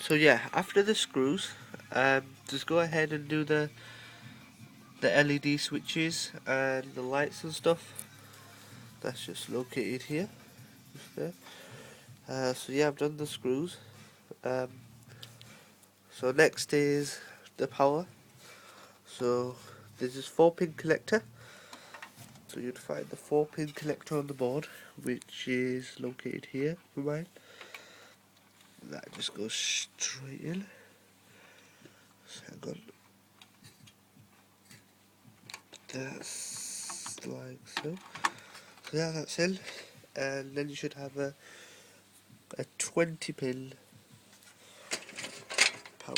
So yeah, after the screws, just go ahead and do the LED switches and the lights and stuff. That's just located here, just there. So yeah, I've done the screws. Um, so next is the power. So this is 4-pin collector. So you'd find the 4-pin collector on the board, which is located here for mine. That just goes straight in. So hang on. That's like so. So yeah, that's in. And then you should have a 20-pin power.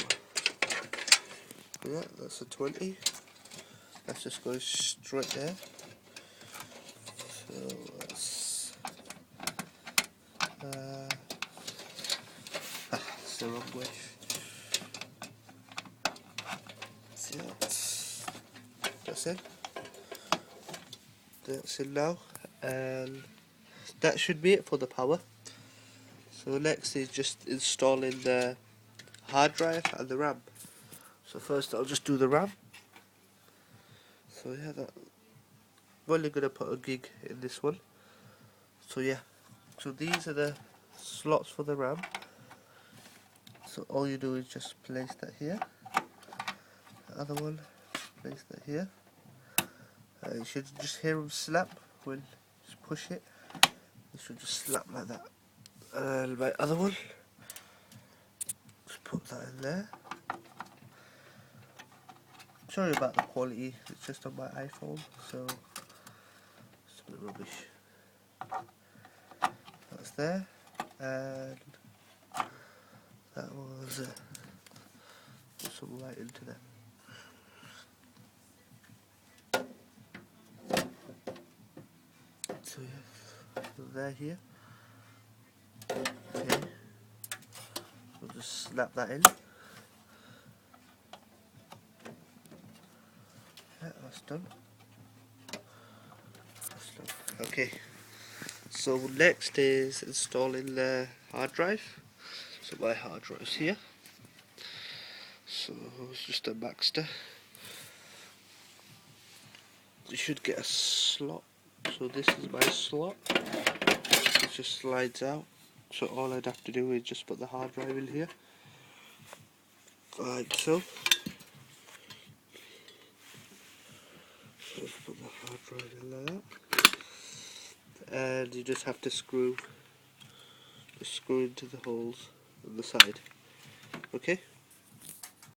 Yeah, that's a 20. That just goes straight there. So that's that's the wrong way. So that's it. That's it now, and that should be it for the power. So next is just installing the hard drive and the RAM. So first I'll just do the RAM. So yeah, I'm only gonna put a gig in this one. So yeah, so these are the slots for the RAM. So all you do is just place that here. The other one, place that here. You should just hear them slap when you just push it. It should just slap like that. And my other one, just put that in there. Sorry about the quality, it's just on my iPhone, so it's a bit rubbish. That's there, and that was put some light into there. So yeah, so they're here. Okay, we'll just snap that in. Yeah, that's done. That's done. Okay, so next is installing the hard drive. So my hard drive's here. So it's just a Maxter. You should get a slot. So this is my slot. It just slides out. So all I'd have to do is just put the hard drive in here, like so. Just put the hard drive in like that, and you just have to screw into the holes on the side. Okay.